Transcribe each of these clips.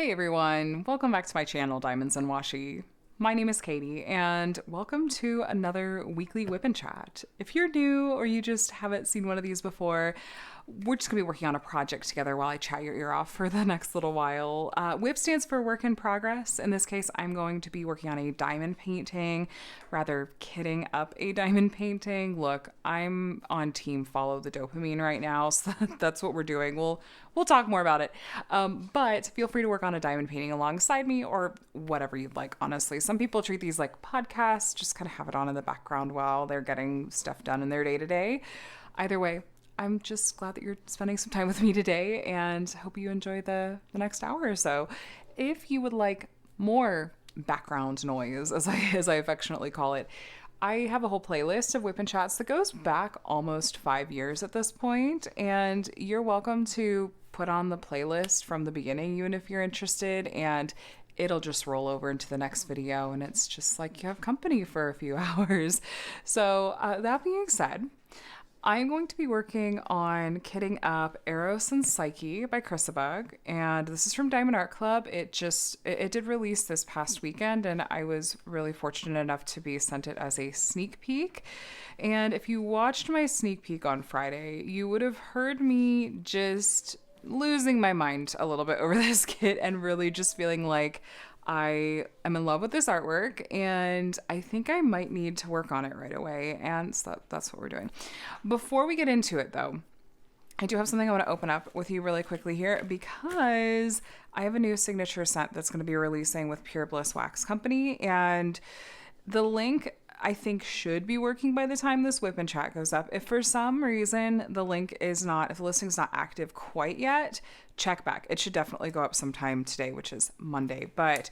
Hey everyone, welcome back to my channel, Diamonds and Washi. My name is Katie, and welcome to another weekly WIP and Chat. If you're new or you just haven't seen one of these before, we're just gonna be working on a project together while I chat your ear off for the next little while. WIP stands for work in progress. In this case, I'm going to be working on a diamond painting, rather kitting up a diamond painting. Look, I'm on team follow the dopamine right now, so that's what we're doing. We'll talk more about it. But feel free to work on a diamond painting alongside me or whatever you'd like, honestly. Some people treat these like podcasts, just kind of have it on in the background while they're getting stuff done in their day to day. Either way, I'm just glad that you're spending some time with me today and hope you enjoy the next hour or so. If you would like more background noise, as I affectionately call it, I have a whole playlist of WIP and Chats that goes back almost 5 years at this point, and you're welcome to put on the playlist from the beginning, even if you're interested, and it'll just roll over into the next video, and it's just like you have company for a few hours. So that being said, I'm going to be working on kitting up Eros and Psyche by Chrysabug, and this is from Diamond Art Club. It did release this past weekend, and I was really fortunate enough to be sent it as a sneak peek. And if you watched my sneak peek on Friday, you would have heard me just losing my mind a little bit over this kit and really just feeling like I am in love with this artwork and I think I might need to work on it right away. And so that's what we're doing. Before we get into it though, I do have something I want to open up with you really quickly here because I have a new signature scent that's going to be releasing with Pure Bliss Wax Company, and the link I think should be working by the time this WIP and Chat goes up. If for some reason the listing's not active quite yet, check back. It should definitely go up sometime today, which is Monday. But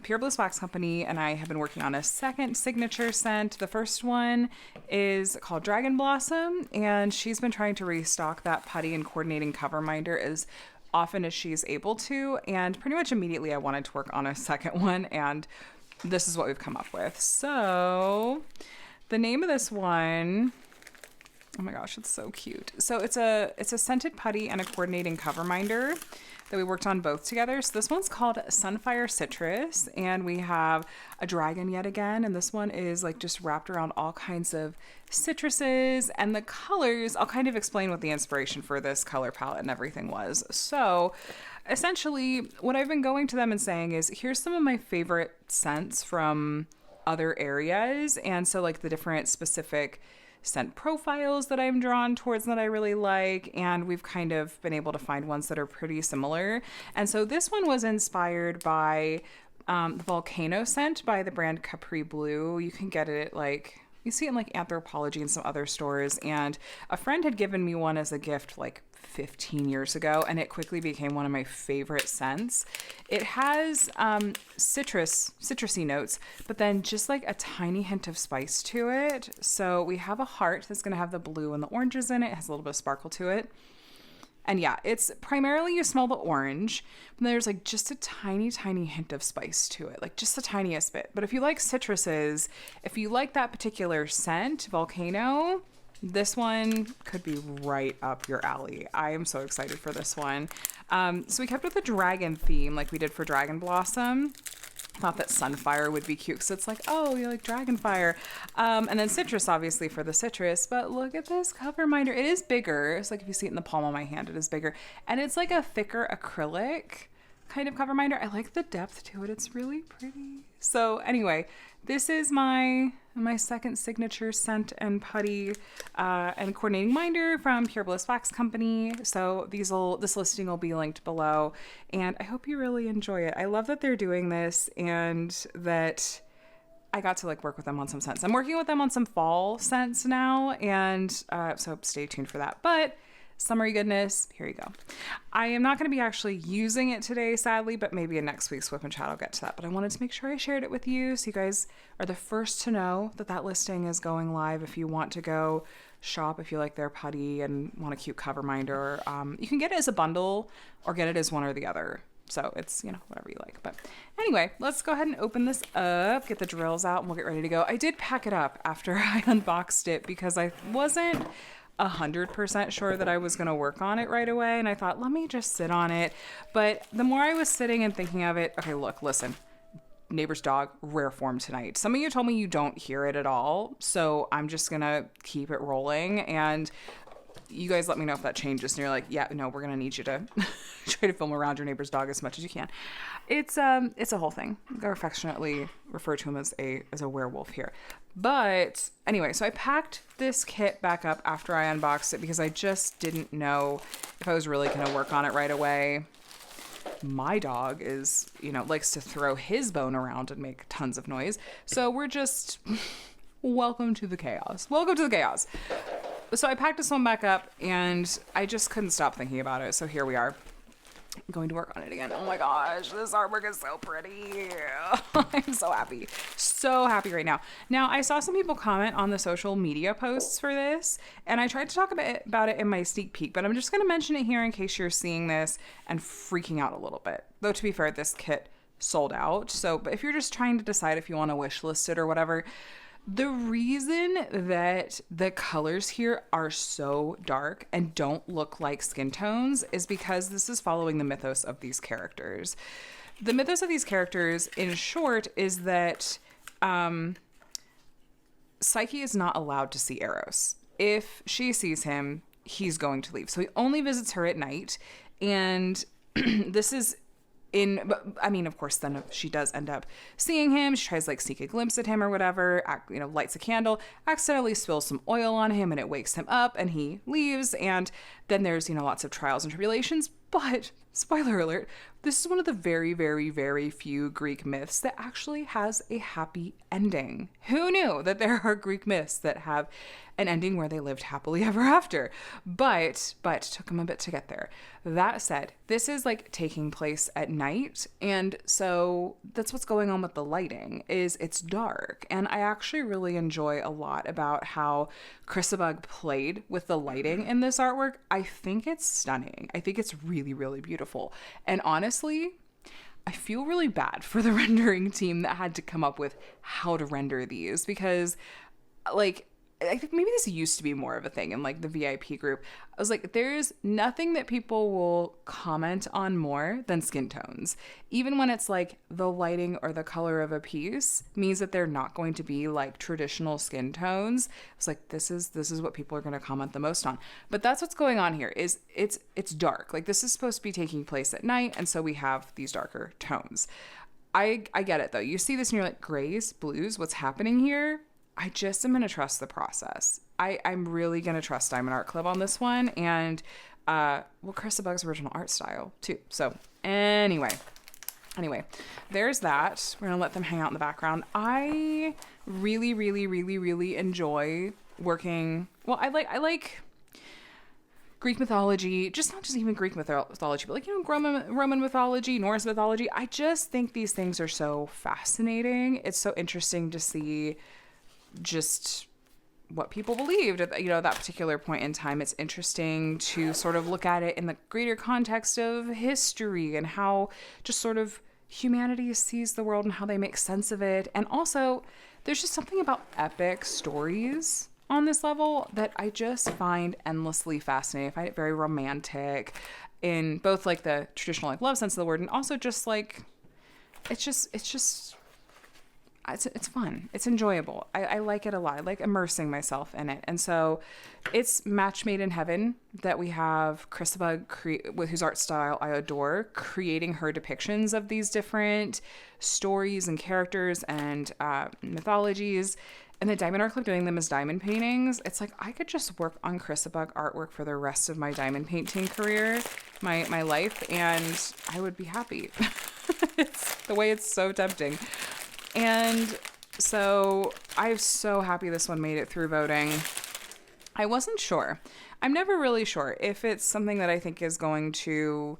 Pure Bliss Wax Company and I have been working on a second signature scent. The first one is called Dragon Blossom, and she's been trying to restock that putty and coordinating cover minder as often as she's able to. And pretty much immediately I wanted to work on a second one, and this is what we've come up with. So the name of this one, oh my gosh, it's so cute. So it's a scented putty and a coordinating cover minder that we worked on both together. So this one's called Sunfire Citrus, and we have a dragon yet again, and this one is like just wrapped around all kinds of citruses, and the colors, I'll kind of explain what the inspiration for this color palette and everything was. So essentially what I've been going to them and saying is, here's some of my favorite scents from other areas, and so like the different specific scent profiles that I'm drawn towards that I really like, and we've kind of been able to find ones that are pretty similar. And so this one was inspired by the Volcano scent by the brand Capri Blue. You can get it at you see it in like Anthropology and some other stores, and a friend had given me one as a gift like 15 years ago, and it quickly became one of my favorite scents. It has citrusy notes, but then just like a tiny hint of spice to it. So we have a heart that's going to have the blue and the oranges in it. It has a little bit of sparkle to it. And yeah, it's primarily you smell the orange, but there's like just a tiny hint of spice to it, like just the tiniest bit. But if you like citruses, if you like that particular scent, Volcano, this one could be right up your alley. I am so excited for this one. So we kept with the dragon theme like we did for Dragon Blossom. Thought that Sunfire would be cute because it's like, oh, you like Dragonfire. And then citrus, obviously, for the citrus. But look at this cover minder. It is bigger. It's like if you see it in the palm of my hand, it is bigger. And it's like a thicker acrylic kind of cover minder. I like the depth to it. It's really pretty. So anyway, this is my second signature scent and putty and coordinating minder from Pure Bliss Wax Company. So this listing will be linked below, and I hope you really enjoy it. I love that they're doing this and that I got to like work with them on some scents. I'm working with them on some fall scents now, and so stay tuned for that. But summery goodness, here you go. I am not going to be actually using it today, sadly, but maybe in next week's WIP and Chat I'll get to that. But I wanted to make sure I shared it with you so you guys are the first to know that listing is going live. If you want to go shop, if you like their putty and want a cute cover minder, you can get it as a bundle or get it as one or the other. So it's, whatever you like. But anyway, let's go ahead and open this up, get the drills out, and we'll get ready to go. I did pack it up after I unboxed it because I wasn't 100% sure that I was going to work on it right away. And I thought, let me just sit on it. But the more I was sitting and thinking of it, okay, look, listen, neighbor's dog, rare form tonight. Some of you told me you don't hear it at all. So I'm just going to keep it rolling. And you guys let me know if that changes. And you're like, yeah, no, we're going to need you to try to film around your neighbor's dog as much as you can. It's a whole thing. I affectionately refer to him as a werewolf here. But anyway, so I packed this kit back up after I unboxed it because I just didn't know if I was really going to work on it right away. My dog is, likes to throw his bone around and make tons of noise. So we're just, welcome to the chaos. Welcome to the chaos. So I packed this one back up and I just couldn't stop thinking about it. So here we are. Going to work on it again. Oh my gosh, this artwork is so pretty. I'm so happy. So happy right now. Now, I saw some people comment on the social media posts for this, and I tried to talk about it in my sneak peek, but I'm just going to mention it here in case you're seeing this and freaking out a little bit. Though, to be fair, this kit sold out. So, but if you're just trying to decide if you want to wish list it or whatever, the reason that the colors here are so dark and don't look like skin tones is because this is following the mythos of these characters. The mythos of these characters, in short, is that Psyche is not allowed to see Eros. If she sees him, he's going to leave. So he only visits her at night. And this is of course, then if she does end up seeing him, she tries sneak a glimpse at him or whatever, lights a candle, accidentally spills some oil on him and it wakes him up and he leaves. And then there's, lots of trials and tribulations. But spoiler alert, this is one of the very, very, very few Greek myths that actually has a happy ending. Who knew that there are Greek myths that have an ending where they lived happily ever after? But took them a bit to get there. That said, this is taking place at night. And so that's what's going on with the lighting is it's dark. And I actually really enjoy a lot about how Chrisabug played with the lighting in this artwork. I think it's stunning. I think it's really, really beautiful. And honestly, I feel really bad for the rendering team that had to come up with how to render these because I think maybe this used to be more of a thing in the VIP group. I was like, there's nothing that people will comment on more than skin tones. Even when it's the lighting or the color of a piece means that they're not going to be traditional skin tones. It's this is what people are going to comment the most on. But that's what's going on here is it's dark. This is supposed to be taking place at night. And so we have these darker tones. I get it though. You see this and you're like, grays, blues, what's happening here? I just am going to trust the process. I'm really going to trust Diamond Art Club on this one. And, Chrisabug's original art style too. So anyway, there's that. We're going to let them hang out in the background. I really, really, really, really enjoy working. Well, I like Greek mythology, not just even Greek mythology, but Roman mythology, Norse mythology. I just think these things are so fascinating. It's so interesting to see just what people believed at that particular point in time. It's interesting to sort of look at it in the greater context of history and how just sort of humanity sees the world and how they make sense of it. And also, there's just something about epic stories on this level that I just find endlessly fascinating. I find it very romantic in both the traditional love sense of the word and also just it's fun. It's enjoyable. I like it a lot. I like immersing myself in it. And so it's match made in heaven that we have Chrisabug, with whose art style I adore, creating her depictions of these different stories and characters and mythologies. And the Diamond Art Club doing them as diamond paintings. It's I could just work on Chrisabug artwork for the rest of my diamond painting career, my life, and I would be happy. It's the way it's so tempting. And so I'm so happy this one made it through voting. I wasn't sure. I'm never really sure if it's something that I think is going to,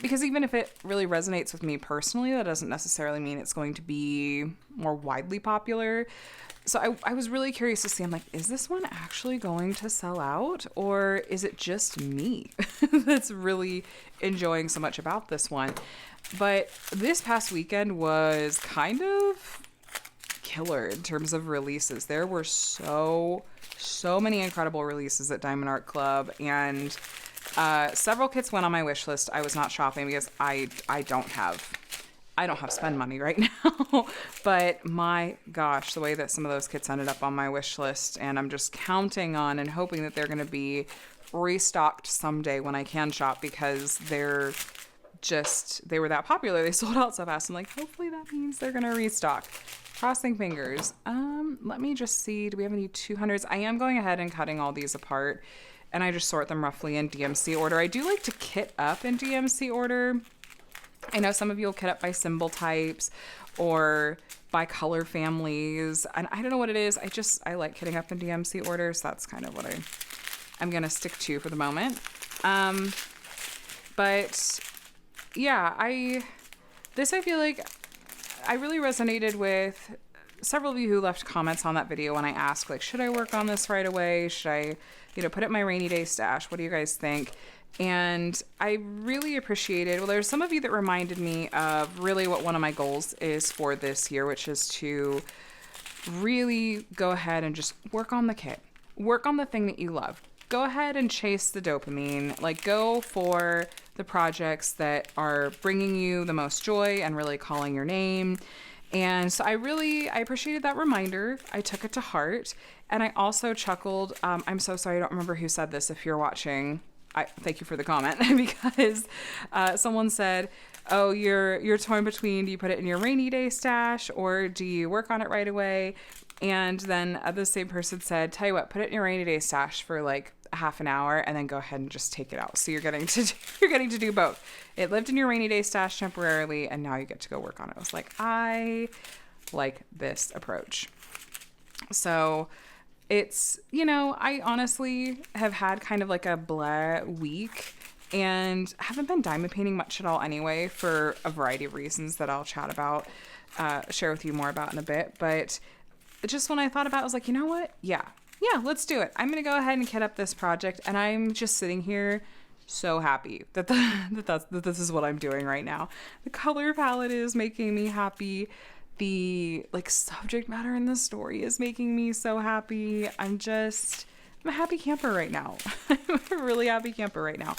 because even if it really resonates with me personally, that doesn't necessarily mean it's going to be more widely popular. So I was really curious to see, I'm is this one actually going to sell out? Or is it just me that's really enjoying so much about this one? But this past weekend was kind of killer in terms of releases. There were so many incredible releases at Diamond Art Club, and several kits went on my wish list. I was not shopping because I don't have spend money right now. But my gosh, the way that some of those kits ended up on my wish list, and I'm just counting on and hoping that they're going to be restocked someday when I can shop, because they were that popular. They sold out so fast. I'm like, hopefully that means they're going to restock. Crossing fingers. Let me just see. Do we have any 200s? I am going ahead and cutting all these apart, and I just sort them roughly in DMC order. I do like to kit up in DMC order. I know some of you will kit up by symbol types or by color families, and I don't know what it is. I like kitting up in DMC order, so that's kind of what I'm going to stick to for the moment. But yeah, I feel like I really resonated with several of you who left comments on that video when I asked, like, should I work on this right away? Should I, put it in my rainy day stash? What do you guys think? And I really appreciated, there's some of you that reminded me of really what one of my goals is for this year, which is to really go ahead and just work on the kit. Work on the thing that you love. Go ahead and chase the dopamine. Like, go for the projects that are bringing you the most joy and really calling your name. And so I appreciated that reminder. I took it to heart. And I also chuckled. I'm so sorry, I don't remember who said this. If you're watching, thank you for the comment, because someone said, oh, you're torn between, do you put it in your rainy day stash or do you work on it right away? And then the same person said, tell you what, put it in your rainy day stash for like half an hour and then go ahead and just take it out. So you're getting to do both. It lived in your rainy day stash temporarily, and now you get to go work on it. I was like, I like this approach. So it's, I honestly have had kind of like a blah week and haven't been diamond painting much at all anyway, for a variety of reasons that I'll share with you more about in a bit. But just when I thought about it, I was like, you know what? Yeah, let's do it. I'm going to go ahead and kit up this project. And I'm just sitting here so happy that this is what I'm doing right now. The color palette is making me happy. The subject matter in the story is making me so happy. I'm a happy camper right now. I'm a really happy camper right now.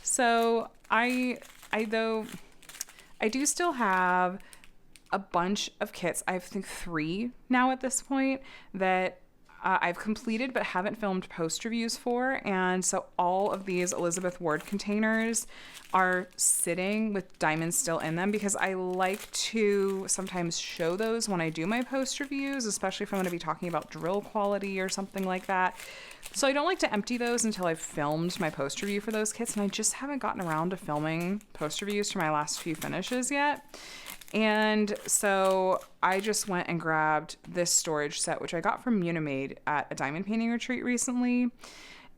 So I do still have a bunch of kits. I think 3 now at this point that I've completed but haven't filmed post reviews for. And so all of these Elizabeth Ward containers are sitting with diamonds still in them, because I like to sometimes show those when I do my post reviews, especially if I'm going to be talking about drill quality or something like that. So I don't like to empty those until I've filmed my post review for those kits. And I just haven't gotten around to filming post reviews for my last few finishes yet. And so I just went and grabbed this storage set, which I got from Unimade at a diamond painting retreat recently.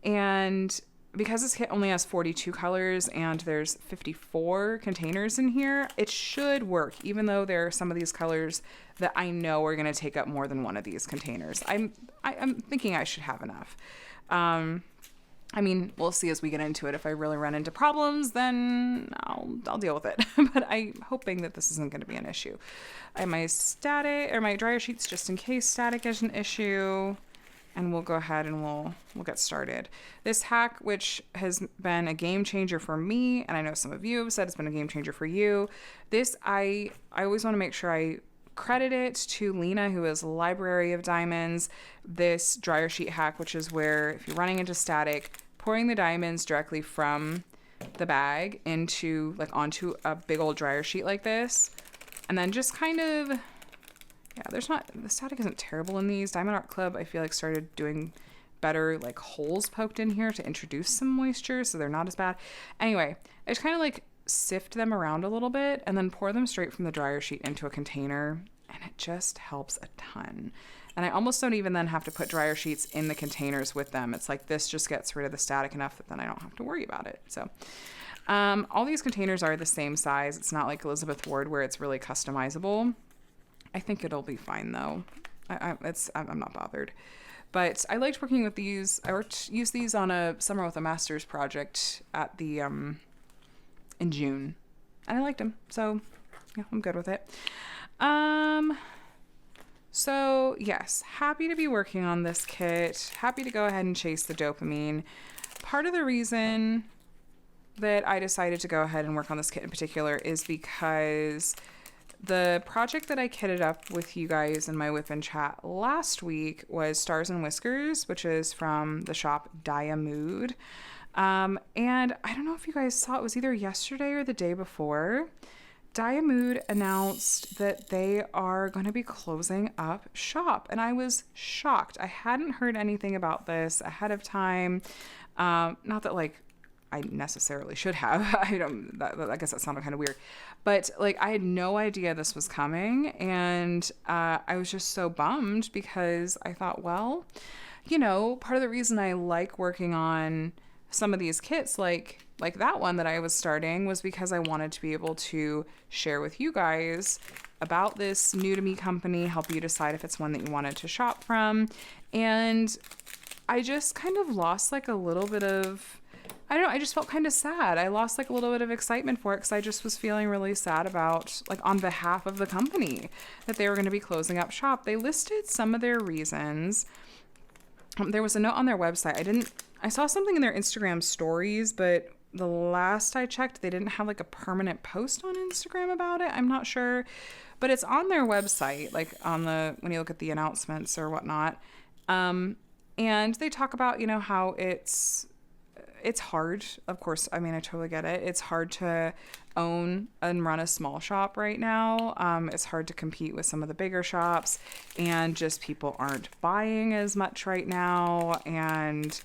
And because this kit only has 42 colors and there's 54 containers in here, it should work, even though there are some of these colors that I know are going to take up more than one of these containers. I'm thinking I should have enough. We'll see as we get into it. If I really run into problems, then I'll deal with it. But I'm hoping that this isn't going to be an issue. I have my dryer sheets just in case static is an issue. And we'll go ahead and we'll get started. This hack, which has been a game changer for me, and I know some of you have said it's been a game changer for you. This, I always want to make sure I credit it to Lena, who is Library of Diamonds. This dryer sheet hack, which is where if you're running into static, pouring the diamonds directly from the bag onto a big old dryer sheet like this, and then just kind of, the static isn't terrible in these. Diamond Art Club, I feel like, started doing better, holes poked in here to introduce some moisture, so they're not as bad. Anyway, I just kind of sift them around a little bit and then pour them straight from the dryer sheet into a container, and it just helps a ton. And I almost don't even then have to put dryer sheets in the containers with them. It's like this just gets rid of the static enough that then I don't have to worry about it. So all these containers are the same size. It's not like Elizabeth Ward where it's really customizable. I think it'll be fine though. I'm not bothered. But I liked working with these. I used these on a Summer with a Masters project at the in June, and I liked them. So yeah, I'm good with it. So yes, happy to be working on this kit. Happy to go ahead and chase the dopamine. Part of the reason that I decided to go ahead and work on this kit in particular is because the project that I kitted up with you guys in my WIP and Chat last week was Stars and Whiskers, which is from the shop Dia Mood. And I don't know if you guys saw, it was either yesterday or the day before. Dia Mood announced that they are going to be closing up shop, and I was shocked. I hadn't heard anything about this ahead of time. Not that like I necessarily should have. I guess that sounded kind of weird, but like I had no idea this was coming, and I was just so bummed because I thought, well, part of the reason I like working on some of these kits, like that one that I was starting, was because I wanted to be able to share with you guys about this new to me company, help you decide if it's one that you wanted to shop from. And I just kind of lost like a little bit of, I don't know, I just felt kind of sad. I lost like a little bit of excitement for it because I just was feeling really sad about, like, on behalf of the company, that they were going to be closing up shop. They listed some of their reasons. There was a note on their website. I saw something in their Instagram stories, but the last I checked, they didn't have like a permanent post on Instagram about it. I'm not sure, but it's on their website, like when you look at the announcements or whatnot. And they talk about, how it's hard. Of course, I mean, I totally get it. It's hard to own and run a small shop right now. It's hard to compete with some of the bigger shops, and just people aren't buying as much right now. And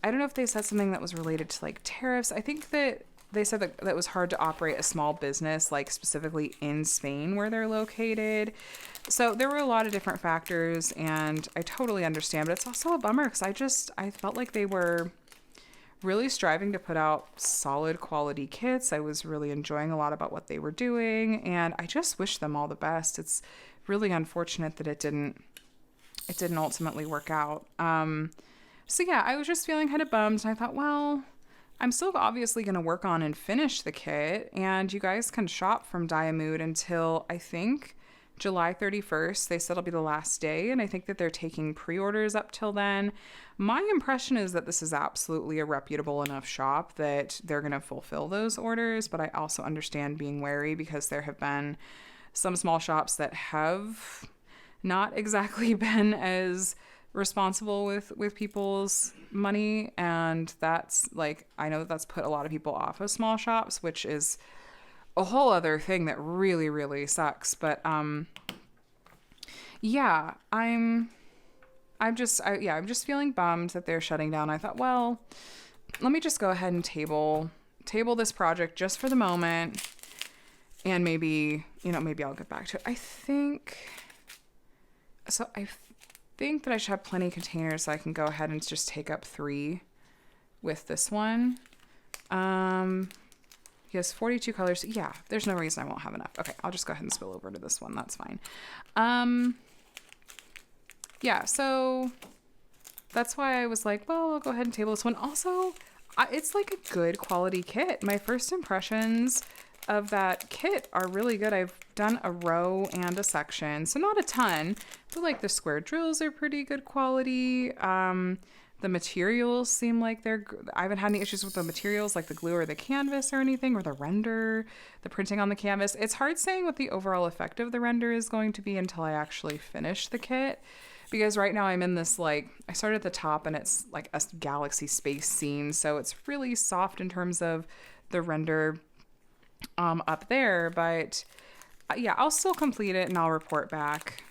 I don't know if they said something that was related to like tariffs. I think that they said that it was hard to operate a small business, like specifically in Spain where they're located. So there were a lot of different factors, and I totally understand, but it's also a bummer because I felt like they were really striving to put out solid quality kits. I was really enjoying a lot about what they were doing, and I just wish them all the best. It's really unfortunate that it didn't ultimately work out. So yeah, I was just feeling kind of bummed, and I thought, well, I'm still obviously going to work on and finish the kit, and you guys can shop from Dia Mood until, I think, July 31st. They said it'll be the last day, and I think that they're taking pre-orders up till then. My impression is that this is absolutely a reputable enough shop that they're going to fulfill those orders, but I also understand being wary because there have been some small shops that have not exactly been as responsible with people's money, and that's like, I know that's put a lot of people off of small shops, which is a whole other thing that really, really sucks. But yeah, I'm just feeling bummed that they're shutting down. I thought, well, let me just go ahead and table this project just for the moment, and maybe I'll get back to it. I think that I should have plenty of containers so I can go ahead and just take up 3 with this one. He has 42 colors. Yeah, there's no reason I won't have enough. Okay, I'll just go ahead and spill over to this one. That's fine. Yeah, so that's why I was like, well, I'll go ahead and table this one. Also, it's like a good quality kit. My first impressions of that kit are really good. I've done a row and a section, so not a ton, but like the square drills are pretty good quality. The materials seem like I haven't had any issues with the materials, like the glue or the canvas or anything, or the render, the printing on the canvas. It's hard saying what the overall effect of the render is going to be until I actually finish the kit, because right now I'm in this, like, I started at the top and it's like a galaxy space scene, so it's really soft in terms of the render up there, but yeah, I'll still complete it and I'll report back.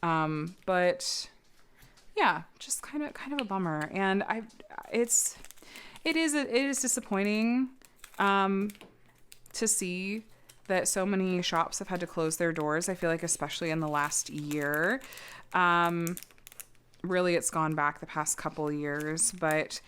But yeah, just kind of a bummer. And it is disappointing to see that so many shops have had to close their doors. I feel like especially in the last year. Really, it's gone back the past couple years, but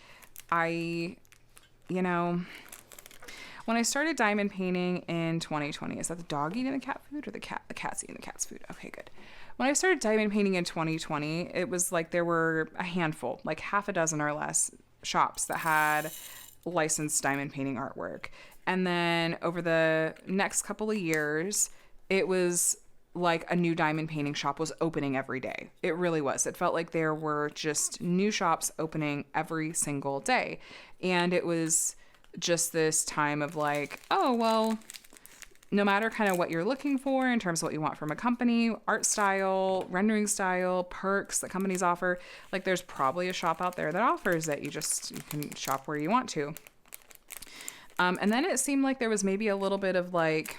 when I started diamond painting in 2020, is that the dog eating the cat food or the cat's eating the cat's food? Okay, good. When I started diamond painting in 2020, it was like there were a handful, like half a dozen or less shops that had licensed diamond painting artwork. And then over the next couple of years, it was like a new diamond painting shop was opening every day. It really was. It felt like there were just new shops opening every single day. And it was just this time of like, oh, well, no matter kind of what you're looking for in terms of what you want from a company, art style, rendering style, perks that companies offer, like there's probably a shop out there that offers that. You can shop where you want to. And then it seemed like there was maybe a little bit of like,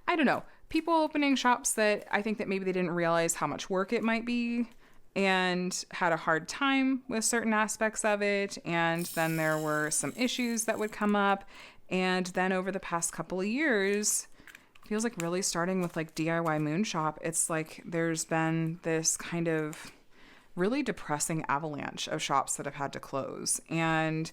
I don't know, people opening shops that I think that maybe they didn't realize how much work it might be and had a hard time with certain aspects of it. And then there were some issues that would come up. And then over the past couple of years, feels like really starting with like DIY Moon Shop, it's like there's been this kind of really depressing avalanche of shops that have had to close. And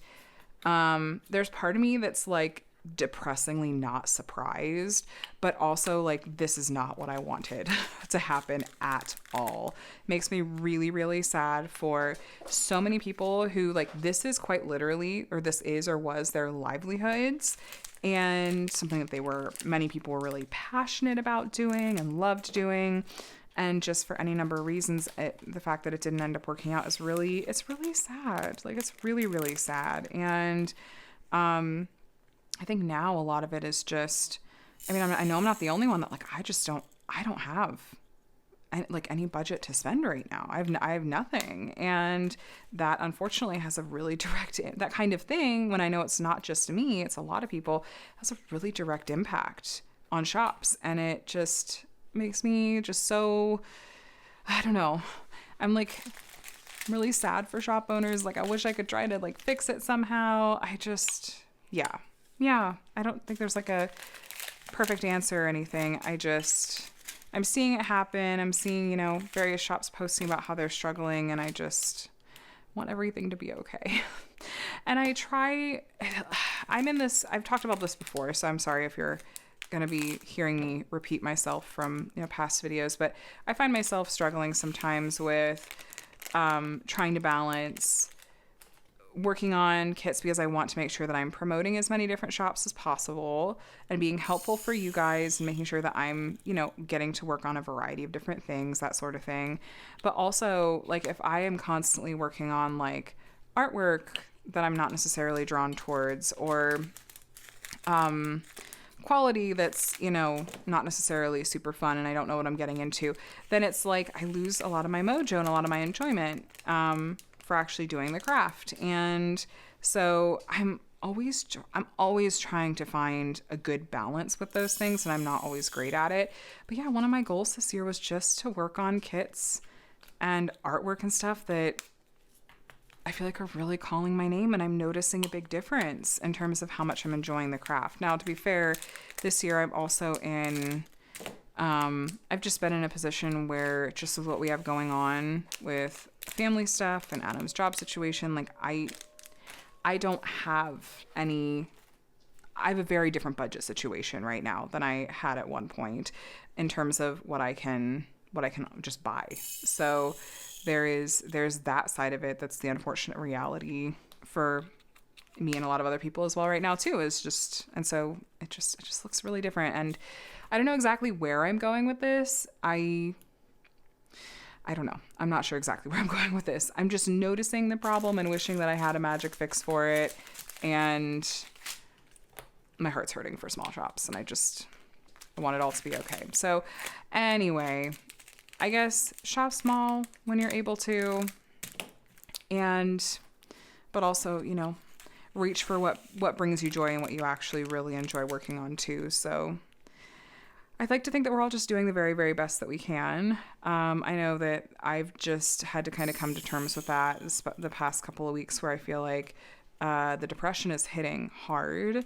there's part of me that's like depressingly not surprised, but also like this is not what I wanted to happen at all. Makes me really, really sad for so many people who like this is quite literally, or this is or was their livelihoods, and something that many people were really passionate about doing and loved doing. And just for any number of reasons, the fact that it didn't end up working out it's really sad. Like it's really, really sad. And I think now a lot of it is just, I mean, I know I'm not the only one that like, I don't have any budget to spend right now. I have nothing. And that unfortunately has a really direct, that kind of thing, when I know it's not just me, it's a lot of people, has a really direct impact on shops. And it just makes me just so, I don't know. I'm like really sad for shop owners. Like I wish I could try to like fix it somehow. Yeah, I don't think there's like a perfect answer or anything. I'm seeing it happen. I'm seeing, various shops posting about how they're struggling, and I just want everything to be okay. And I've talked about this before, so I'm sorry if you're going to be hearing me repeat myself from, past videos, but I find myself struggling sometimes with trying to balance working on kits because I want to make sure that I'm promoting as many different shops as possible and being helpful for you guys and making sure that I'm, getting to work on a variety of different things, that sort of thing. But also, like, if I am constantly working on, like, artwork that I'm not necessarily drawn towards, or quality that's, not necessarily super fun and I don't know what I'm getting into, then it's like I lose a lot of my mojo and a lot of my enjoyment for actually doing the craft. And so I'm always trying to find a good balance with those things, and I'm not always great at it. But yeah, one of my goals this year was just to work on kits and artwork and stuff that I feel like are really calling my name, and I'm noticing a big difference in terms of how much I'm enjoying the craft. Now, to be fair, this year I'm also I've just been in a position where, just with what we have going on with family stuff and Adam's job situation, like I don't have I have a very different budget situation right now than I had at one point in terms of what I can just buy. So there's that side of it. That's the unfortunate reality for me and a lot of other people as well right now too, and so it just looks really different. And I don't know exactly where I'm going with this. I don't know. I'm not sure exactly where I'm going with this. I'm just noticing the problem and wishing that I had a magic fix for it. And my heart's hurting for small shops, and I want it all to be okay. So anyway, I guess shop small when you're able to, but also, reach for what brings you joy and what you actually really enjoy working on too. So I'd like to think that we're all just doing the very, very best that we can. I know that I've just had to kind of come to terms with that the past couple of weeks, where I feel like the depression is hitting hard.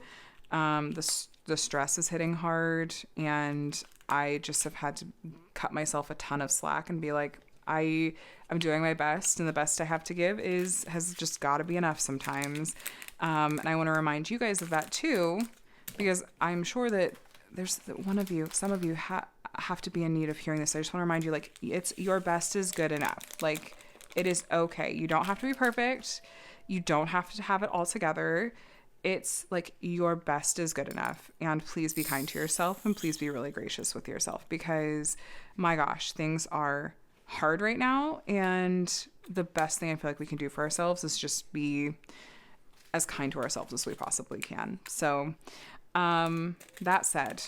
The stress is hitting hard, and I just have had to cut myself a ton of slack and be like, I'm doing my best, and the best I have to give has just got to be enough sometimes. And I want to remind you guys of that too, because I'm sure that some of you have to be in need of hearing this. I just want to remind you, like, it's your best is good enough. Like, it is okay. You don't have to be perfect. You don't have to have it all together. it's like your best is good enough, and please be kind to yourself, and please be really gracious with yourself, because my gosh, things are hard right now, and the best thing I feel like we can do for ourselves is just be as kind to ourselves as we possibly can. So that said,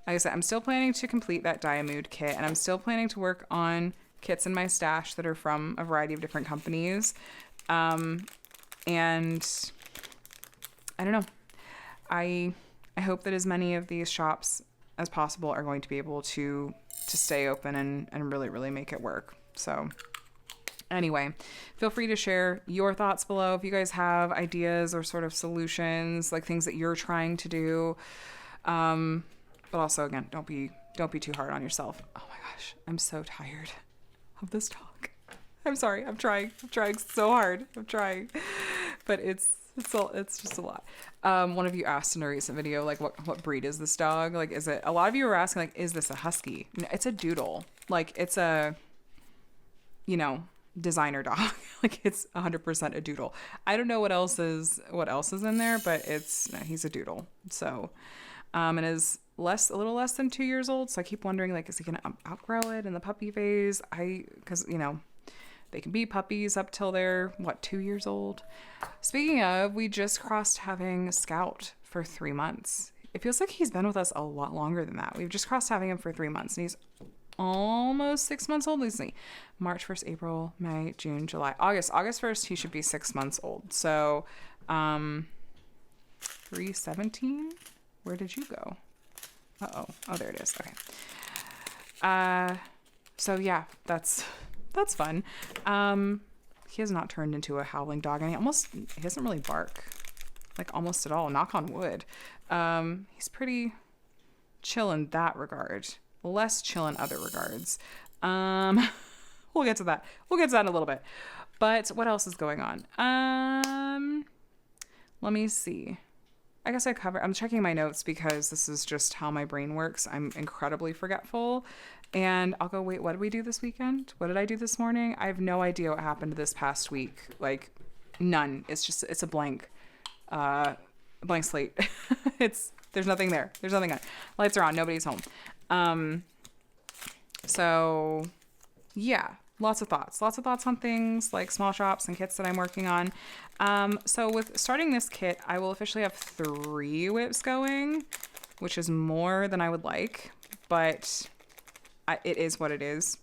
like I said, I'm still planning to complete that Diamood kit, and I'm still planning to work on kits in my stash that are from a variety of different companies. And I don't know. I hope that as many of these shops as possible are going to be able to stay open and really, really make it work. So anyway, feel free to share your thoughts below if you guys have ideas or sort of solutions, like things that you're trying to do. But also, again, don't be too hard on yourself. Oh my gosh, I'm so tired of this talk. I'm sorry. I'm trying so hard. I'm trying, but it's just a lot. One of you asked in a recent video, like, what breed is this dog? Like, is it? A lot of you were asking, like, is this a husky? No, it's a doodle. Like, it's a, designer dog. Like, it's 100% a doodle. I don't know what else is in there, but he's a doodle. So, and is a little less than 2 years old. So I keep wondering, like, is he gonna outgrow it in the puppy phase? Because they can be puppies up till they're 2 years old. Speaking of, we just crossed having Scout for 3 months. It feels like he's been with us a lot longer than that. We've just crossed having him for 3 months, and he's almost 6 months old. Let's see. March 1st, April, May, June, July, August 1st, he should be 6 months old. So 317. Where did you go? Oh, there it is. Okay. So yeah, that's fun. He has not turned into a howling dog, and he doesn't really bark, like, almost at all. Knock on wood. He's pretty chill in that regard. Less chill in other regards. We'll get to that. in a little bit. But what else is going on? Let me see. I guess I'm checking my notes because this is just how my brain works. I'm incredibly forgetful. And I'll go, wait, what did we do this weekend? What did I do this morning? I have no idea what happened this past week. Like, none. It's a blank slate. There's nothing there. There's nothing on. Lights are on. Nobody's home. So yeah, lots of thoughts on things like small shops and kits that I'm working on. So with starting this kit, I will officially have 3 WIPs going, which is more than I would like, but it is what it is.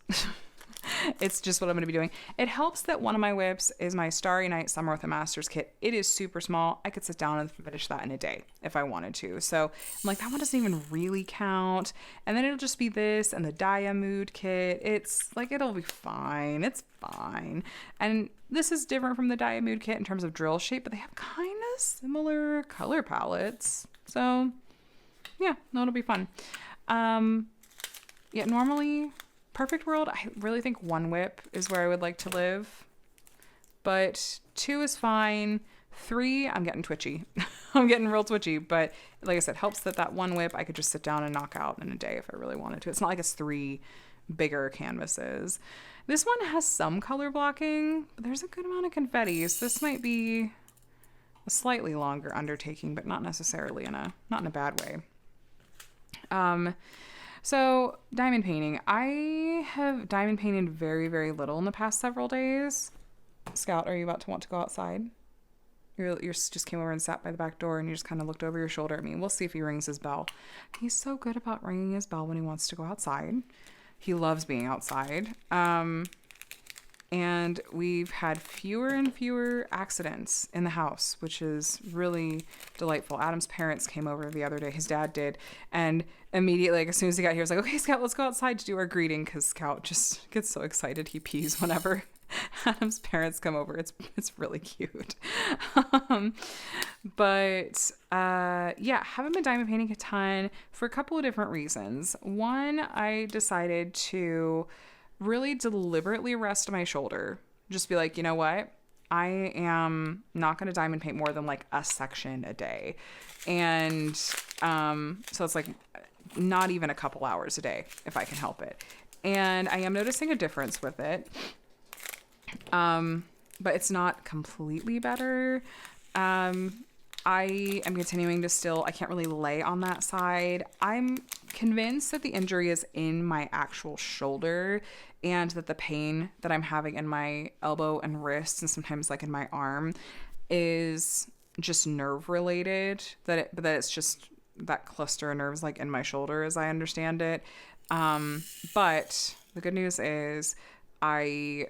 It's just what I'm going to be doing. It helps that one of my WIPs is my Starry Night Summer with a Masters kit. It is super small. I could sit down and finish that in a day if I wanted to. So I'm like, that one doesn't even really count. And then it'll just be this and the Diamood kit. It's like, it'll be fine. It's fine. And this is different from the Diamood kit in terms of drill shape, but they have kind of similar color palettes. So yeah, no, it'll be fun. Yeah, normally, perfect world, I really think 1 WIP is where I would like to live. But 2 is fine. 3, I'm getting twitchy. I'm getting real twitchy. But like I said, helps that 1 WIP I could just sit down and knock out in a day if I really wanted to. It's not like it's 3 bigger canvases. This one has some color blocking, but there's a good amount of confetti. So this might be a slightly longer undertaking, but not necessarily not in a bad way. So diamond painting. I have diamond painted very, very little in the past several days. Scout, are you about to want to go outside? You just came over and sat by the back door and you just kind of looked over your shoulder at me. We'll see if he rings his bell. He's so good about ringing his bell when he wants to go outside. He loves being outside. And we've had fewer and fewer accidents in the house, which is really delightful. Adam's parents came over the other day. His dad did. And immediately, like, as soon as he got here, I was like, okay, Scout, let's go outside to do our greeting, because Scout just gets so excited. He pees whenever Adam's parents come over. It's really cute. But haven't been diamond painting a ton for a couple of different reasons. One, I decided to really deliberately rest my shoulder. Just be like, you know what? I am not going to diamond paint more than like a section a day. And so it's like not even a couple hours a day if I can help it. And I am noticing a difference with it. But it's not completely better. I am continuing to still, I can't really lay on that side. I'm convinced that the injury is in my actual shoulder and that the pain that I'm having in my elbow and wrist and sometimes like in my arm is just nerve related, but that it's just that cluster of nerves like in my shoulder as I understand it. But the good news is the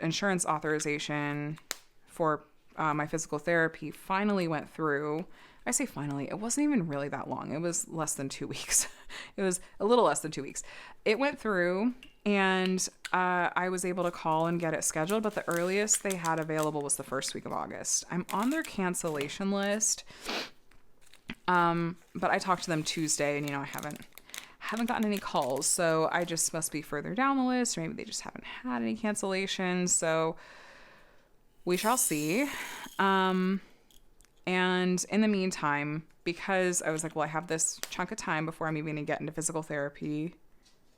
insurance authorization for my physical therapy finally went through. I say finally, it wasn't even really that long. It was less than 2 weeks. It was a little less than 2 weeks. It went through and I was able to call and get it scheduled, but the earliest they had available was the first week of August. I'm on their cancellation list. But I talked to them Tuesday and, I haven't gotten any calls. So I just must be further down the list, or maybe they just haven't had any cancellations. So we shall see. And in the meantime, because I was like, well, I have this chunk of time before I'm even going to get into physical therapy.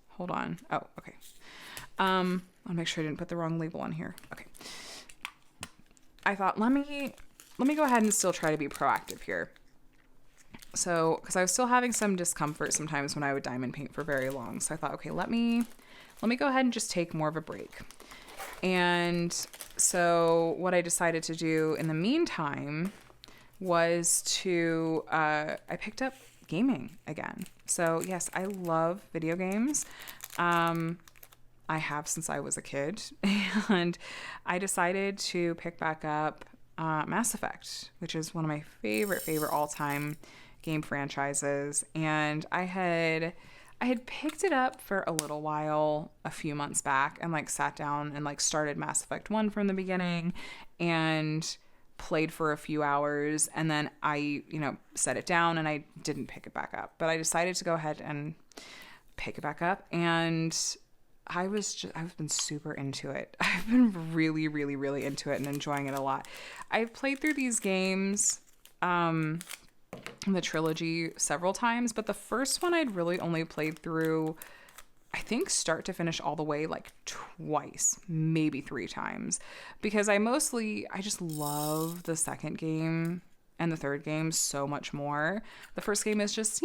Hold on. Oh, okay. I'll make sure I didn't put the wrong label on here. Okay. I thought, let me go ahead and still try to be proactive here. So, because I was still having some discomfort sometimes when I would diamond paint for very long. So I thought, okay, let me go ahead and just take more of a break. And so what I decided to do in the meantime was I picked up gaming again. So yes, I love video games. I have since I was a kid, and I decided to pick back up Mass Effect, which is one of my favorite all-time game franchises. And I had picked it up for a little while a few months back and like sat down and like started Mass Effect 1 from the beginning and played for a few hours, and then I, set it down and I didn't pick it back up. But I decided to go ahead and pick it back up, and I've been super into it. I've been really, really, really into it and enjoying it a lot. I've played through these games, the trilogy several times, but the first one I'd really only played through, I think, start to finish all the way like twice, maybe 3 times, because I just love the second game and the third game so much more. The first game is just,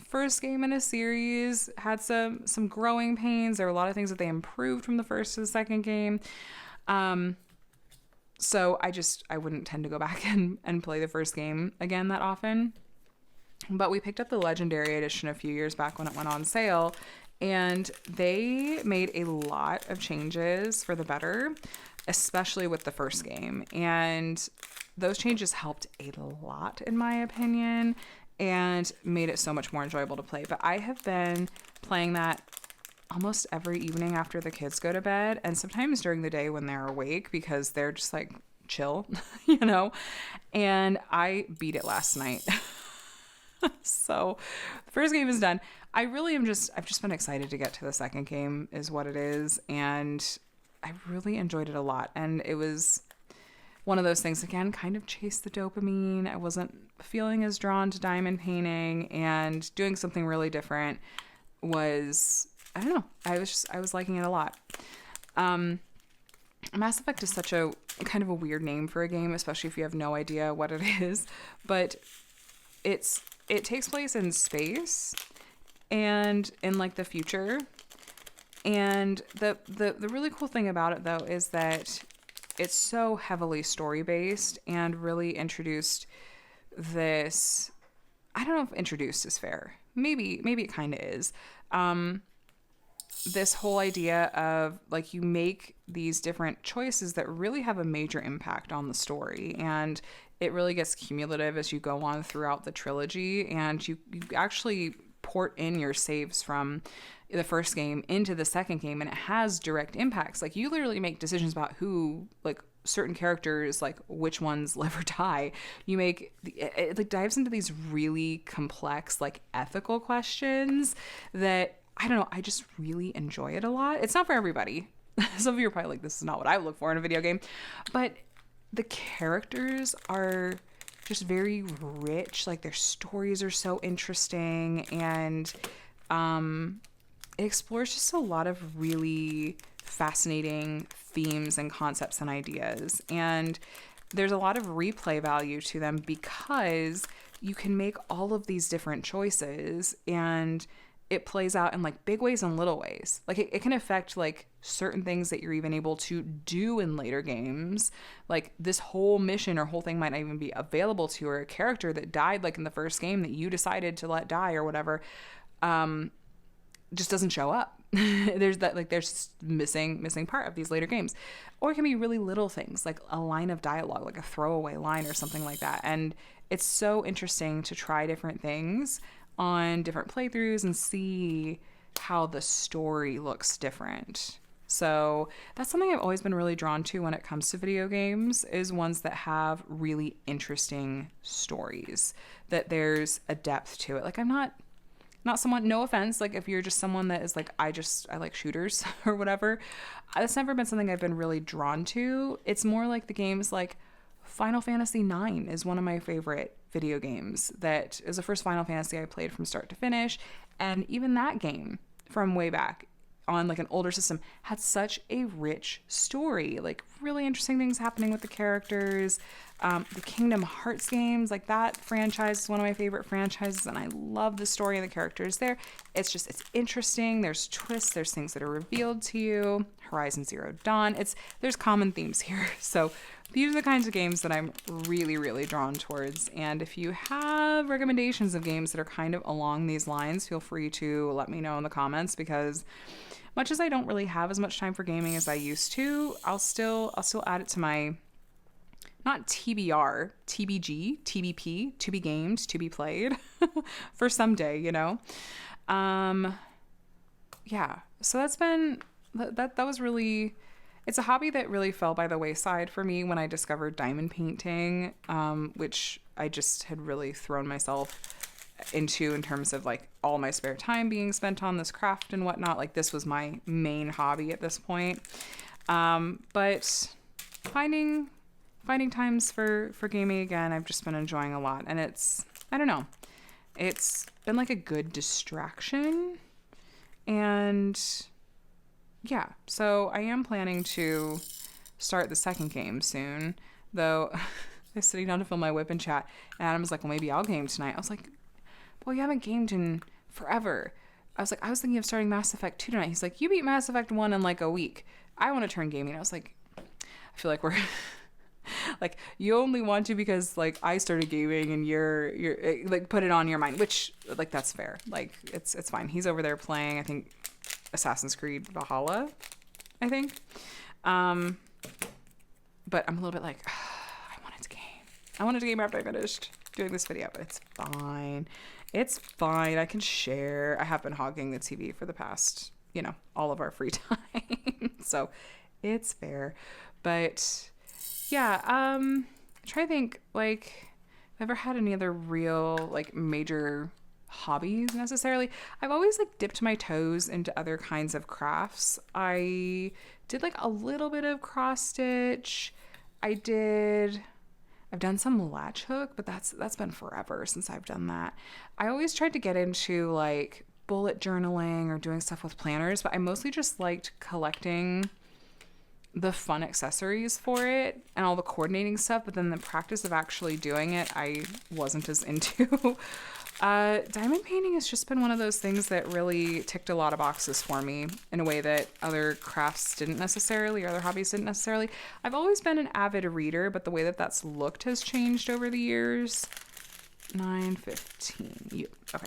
first game in a series, had some growing pains. There were a lot of things that they improved from the first to the second game. So I wouldn't tend to go back and play the first game again that often. But we picked up the Legendary Edition a few years back when it went on sale, and they made a lot of changes for the better, especially with the first game. And those changes helped a lot, in my opinion, and made it so much more enjoyable to play. But I have been playing that almost every evening after the kids go to bed, and sometimes during the day when they're awake, because they're just like chill, and I beat it last night. So the first game is done. I've just been excited to get to the second game is what it is, and I really enjoyed it a lot. And it was one of those things, again, kind of chase the dopamine. I wasn't feeling as drawn to diamond painting, and doing something really different was, I don't know, I was liking it a lot. Mass Effect is such a kind of a weird name for a game, especially if you have no idea what it is, but it takes place in space and in like the future. And the really cool thing about it though is that it's so heavily story based and really introduced this, I don't know if introduced is fair. Maybe it kind of is. This whole idea of like you make these different choices that really have a major impact on the story, and it really gets cumulative as you go on throughout the trilogy, and you actually port in your saves from the first game into the second game, and it has direct impacts. Like you literally make decisions about who, like certain characters, like which ones live or die. It like dives into these really complex like ethical questions that, I don't know, I just really enjoy it a lot. It's not for everybody. Some of you are probably like, this is not what I look for in a video game. But the characters are just very rich. Like their stories are so interesting. And it explores just a lot of really fascinating themes and concepts and ideas. And there's a lot of replay value to them because you can make all of these different choices and it plays out in like big ways and little ways. Like it can affect like certain things that you're even able to do in later games. Like this whole mission or whole thing might not even be available to you, or a character that died like in the first game that you decided to let die or whatever, just doesn't show up. There's missing part of these later games. Or it can be really little things like a line of dialogue, like a throwaway line or something like that. And it's so interesting to try different things on different playthroughs and see how the story looks different. So that's something I've always been really drawn to when it comes to video games, is ones that have really interesting stories, that there's a depth to it. Like I'm not someone, no offense, like if you're just someone that is like, I like shooters or whatever, that's never been something I've been really drawn to. It's more like the games like Final Fantasy IX is one of my favorite video games. That is the first Final Fantasy I played from start to finish. And even that game from way back on like an older system had such a rich story, like really interesting things happening with the characters. The Kingdom Hearts games, like that franchise is one of my favorite franchises, and I love the story and the characters there. It's interesting. There's twists, there's things that are revealed to you. Horizon Zero Dawn, there's common themes here. So these are the kinds of games that I'm really, really drawn towards. And if you have recommendations of games that are kind of along these lines, feel free to let me know in the comments, because much as I don't really have as much time for gaming as I used to, I'll still add it to my, not TBR, TBG, TBP, to be gamed, to be played for someday, you know? Yeah, so that was really, it's a hobby that really fell by the wayside for me when I discovered diamond painting, which I just had really thrown myself into in terms of like all my spare time being spent on this craft and whatnot. Like this was my main hobby at this point. But finding times for gaming again, I've just been enjoying a lot. And I don't know, it's been like a good distraction. And yeah, so I am planning to start the second game soon, though. I was sitting down to film my WIP and Chat, and Adam was like, well, maybe I'll game tonight. I was like, well, you haven't gamed in forever. I was like, I was thinking of starting Mass Effect 2 tonight. He's like, you beat Mass Effect 1 in like a week. I want to turn gaming. I was like, I feel like we're like, you only want to because like I started gaming and you're like put it on your mind, which like that's fair. Like it's fine. He's over there playing, I think, Assassin's Creed Valhalla, I think. But I'm a little bit like, I wanted to game after I finished doing this video, but it's fine. It's fine. I can share. I have been hogging the TV for the past, all of our free time. So it's fair. But yeah, try to think like, I've ever had any other real like major hobbies necessarily. I've always like dipped my toes into other kinds of crafts. I did like a little bit of cross stitch. I've done some latch hook, but that's been forever since I've done that. I always tried to get into like bullet journaling or doing stuff with planners, but I mostly just liked collecting the fun accessories for it and all the coordinating stuff, but then the practice of actually doing it I wasn't as into. Diamond painting has just been one of those things that really ticked a lot of boxes for me in a way that other crafts didn't necessarily, or other hobbies didn't necessarily. I've always been an avid reader, but the way that that's looked has changed over the years. 9:15. Okay.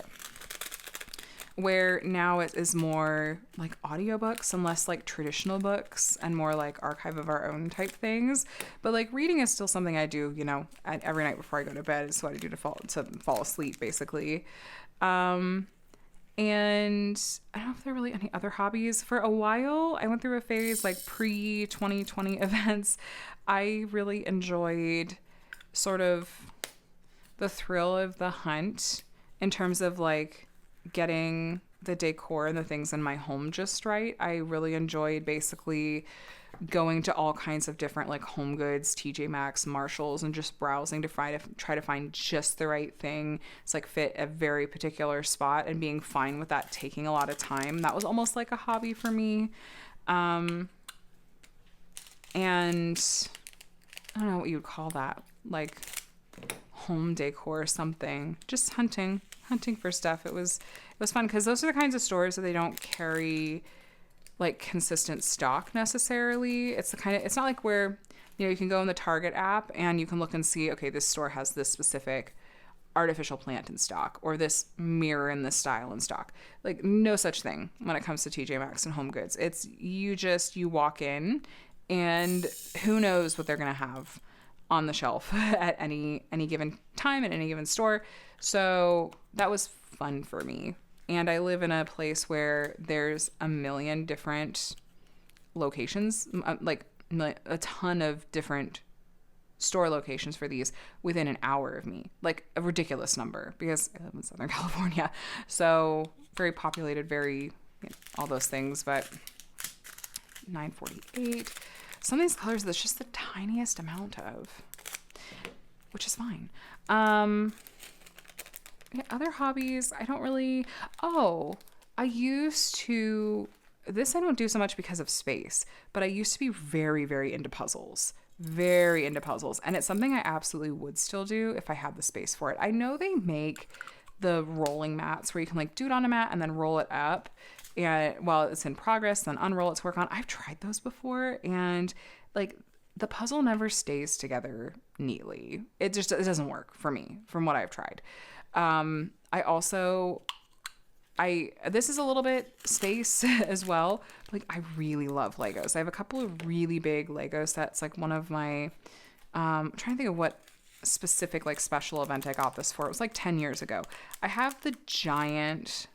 Where now it is more like audiobooks and less like traditional books and more like archive of our own type things. But like reading is still something I do, every night before I go to bed. It's what I do to fall asleep, basically. And I don't know if there are really any other hobbies. For a while, I went through a phase like pre-2020 events. I really enjoyed sort of the thrill of the hunt in terms of like getting the decor and the things in my home just right. I really enjoyed basically going to all kinds of different like home goods, TJ Maxx, Marshalls, and just browsing to try to find just the right thing. It's like fit a very particular spot and being fine with that taking a lot of time. That was almost like a hobby for me. And I don't know what you would call that, like home decor or something. Just hunting for stuff. It was fun because those are the kinds of stores that they don't carry like consistent stock necessarily. It's not like where, you can go in the Target app and you can look and see, okay, this store has this specific artificial plant in stock or this mirror in this style in stock. Like no such thing when it comes to TJ Maxx and home goods. It's you walk in and who knows what they're going to have on the shelf at any given time at any given store. So that was fun for me. And I live in a place where there's a million different locations, like a ton of different store locations for these within an hour of me. Like a ridiculous number because I live in Southern California. So very populated, very, all those things. But $9.48. Some of these colors, there's just the tiniest amount of, which is fine. Other hobbies, I don't really... I used to... This I don't do so much because of space, but I used to be very, very into puzzles. Very into puzzles. And it's something I absolutely would still do if I had the space for it. I know they make the rolling mats where you can like do it on a mat and then roll it up and while it's in progress, then unroll it to work on. I've tried those before and like the puzzle never stays together neatly. It doesn't work for me from what I've tried. This is a little bit space as well. Like I really love Legos. I have a couple of really big Lego sets. Like one of my, I'm trying to think of what specific like special event I got this for. It was like 10 years ago. I have the giant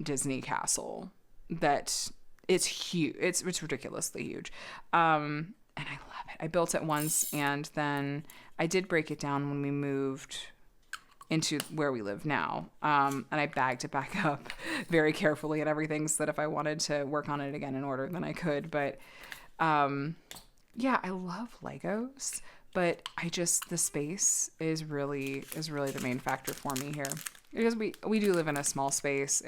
Disney castle that it's huge. It's ridiculously huge. And I love it. I built it once and then I did break it down when we moved into where we live now. And I bagged it back up very carefully and everything so that if I wanted to work on it again in order, then I could. But I love Legos, but the space is really the main factor for me here. Because we do live in a small space.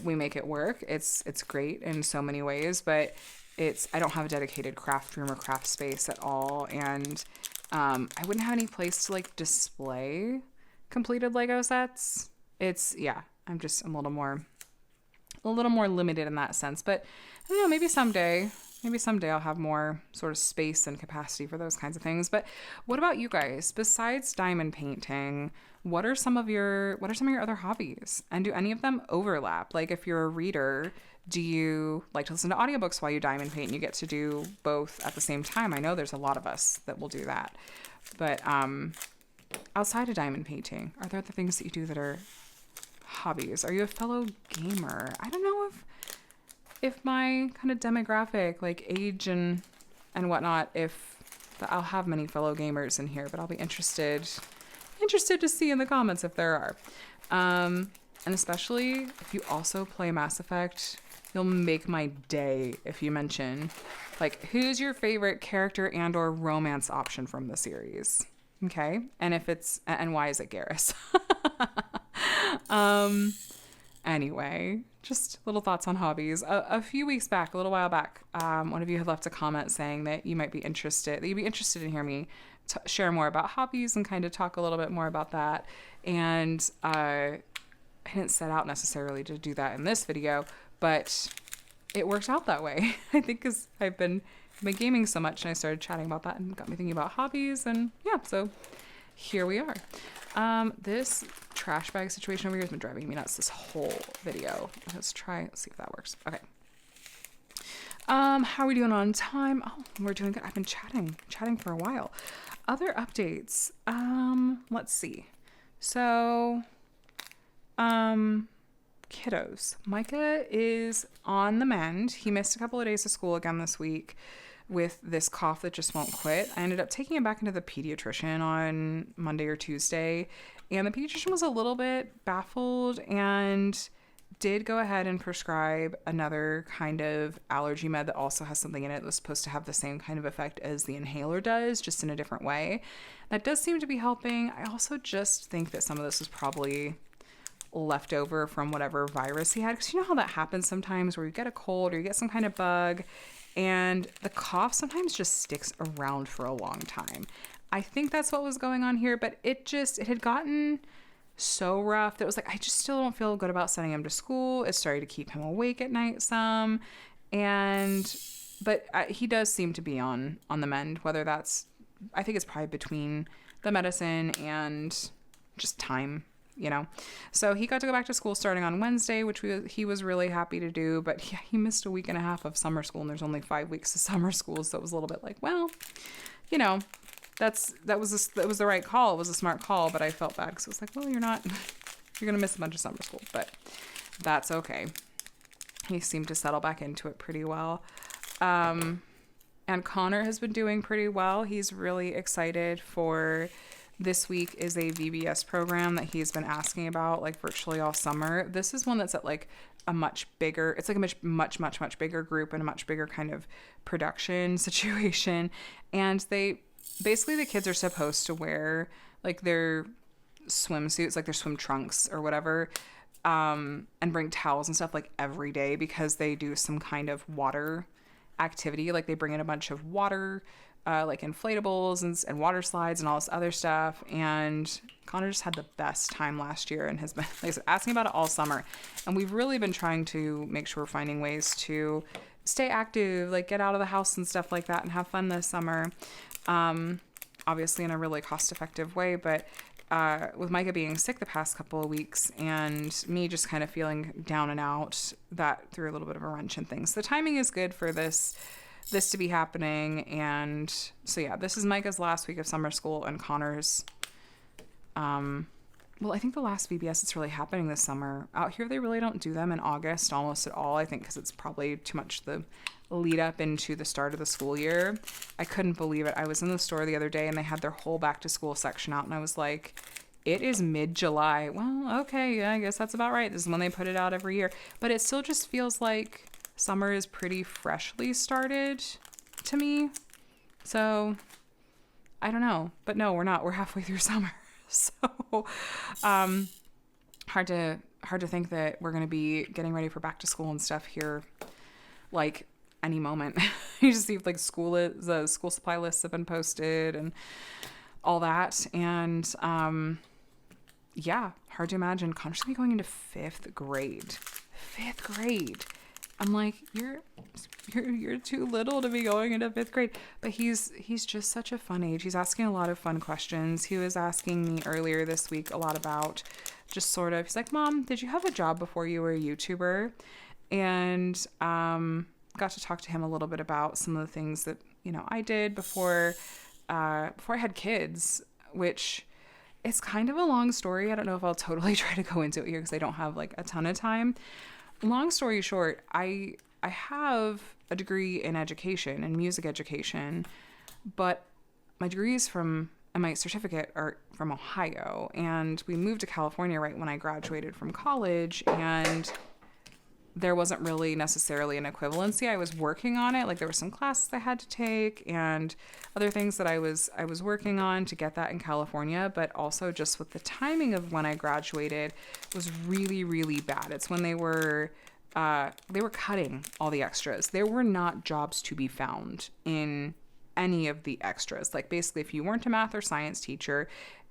We make it work. It's great in so many ways, but I don't have a dedicated craft room or craft space at all. And I wouldn't have any place to like display completed Lego sets. I'm just a little more limited in that sense, but maybe someday I'll have more sort of space and capacity for those kinds of things. But what about you guys? Besides diamond painting, what are some of your other hobbies? And do any of them overlap? Like if you're a reader, do you like to listen to audiobooks while you diamond paint and you get to do both at the same time? I know there's a lot of us that will do that. But outside of diamond painting, are there other things that you do that are hobbies? Are you a fellow gamer? I don't know if my kind of demographic, like age and whatnot, I'll have many fellow gamers in here, but I'll be interested to see in the comments if there are. And especially if you also play Mass Effect, you'll make my day if you mention, like, who's your favorite character and or romance option from the series? Okay. And why is it Garrus? Anyway, just little thoughts on hobbies. A little while back, one of you had left a comment saying that you'd be interested in hearing me share more about hobbies and kind of talk a little bit more about that. And I didn't set out necessarily to do that in this video, but it worked out that way. I think because I've been gaming so much and I started chatting about that and got me thinking about hobbies, and so here we are. This trash bag situation over here has been driving me nuts this whole video. Let's see if that works. Okay. How are we doing on time? Oh, we're doing good. I've been chatting for a while. Other updates. Let's see. So, kiddos. Micah is on the mend. He missed a couple of days of school again this week with this cough that just won't quit. I ended up taking him back into the pediatrician on Monday or Tuesday, and the pediatrician was a little bit baffled and did go ahead and prescribe another kind of allergy med that also has something in it that was supposed to have the same kind of effect as the inhaler does, just in a different way. That does seem to be helping. I also just think that some of this was probably left over from whatever virus he had, because you know how that happens sometimes where you get a cold or you get some kind of bug And the cough sometimes just sticks around for a long time. I think that's what was going on here, but it had gotten so rough that it was like, I just still don't feel good about sending him to school. It started to keep him awake at night some. But he does seem to be on the mend, whether that's, I think it's probably between the medicine and just time, So he got to go back to school starting on Wednesday, which he was really happy to do. But yeah, he missed a week and a half of summer school, and there's only 5 weeks of summer school, so it was a little bit like, well, that was the right call. It was a smart call, but I felt bad because it was like, well, you're gonna miss a bunch of summer school, but that's okay. He seemed to settle back into it pretty well. And Connor has been doing pretty well. He's really excited for this week is a VBS program that he's been asking about like virtually all summer. This is one that's at like a much bigger, it's like a much bigger group and a much bigger kind of production situation. And basically the kids are supposed to wear like their swimsuits, like their swim trunks or whatever, and bring towels and stuff like every day because they do some kind of water activity. Like they bring in a bunch of water, like inflatables and water slides and all this other stuff. And Connor just had the best time last year and has been like asking about it all summer. And we've really been trying to make sure we're finding ways to stay active, like get out of the house and stuff like that and have fun this summer. Obviously in a really cost-effective way, but with Micah being sick the past couple of weeks and me just kind of feeling down and out, that threw a little bit of a wrench in things. The timing is good for this to be happening. And so, yeah, this is Micah's last week of summer school and Connor's, well, I think the last VBS that's really happening this summer. Out here, they really don't do them in August almost at all, I think, because it's probably too much the lead up into the start of the school year. I couldn't believe it. I was in the store the other day and they had their whole back to school section out and I was like, it is mid-July. Well, okay, yeah, I guess that's about right. This is when they put it out every year. But it still just feels like summer is pretty freshly started to me. So, I don't know. But no, we're not. We're halfway through summer. So, hard to think that we're going to be getting ready for back to school and stuff here, like, any moment. You just see like the school supply lists have been posted and all that. And, yeah, hard to imagine. Connor's going to be going into fifth grade. I'm like, you're too little to be going into fifth grade. But he's just such a fun age. He's asking a lot of fun questions. He was asking me earlier this week a lot about just sort of, he's like, Mom, did you have a job before you were a YouTuber? And got to talk to him a little bit about some of the things that, I did before I had kids, which it's kind of a long story. I don't know if I'll totally try to go into it here because I don't have like a ton of time. Long story short, I have a degree in education and music education, but my degrees and my certificate are from Ohio, and we moved to California right when I graduated from college, and there wasn't really necessarily an equivalency. I was working on it. Like there were some classes I had to take and other things that I was working on to get that in California, but also just with the timing of when I graduated was really, really bad. It's when they were cutting all the extras. There were not jobs to be found in any of the extras. Like basically if you weren't a math or science teacher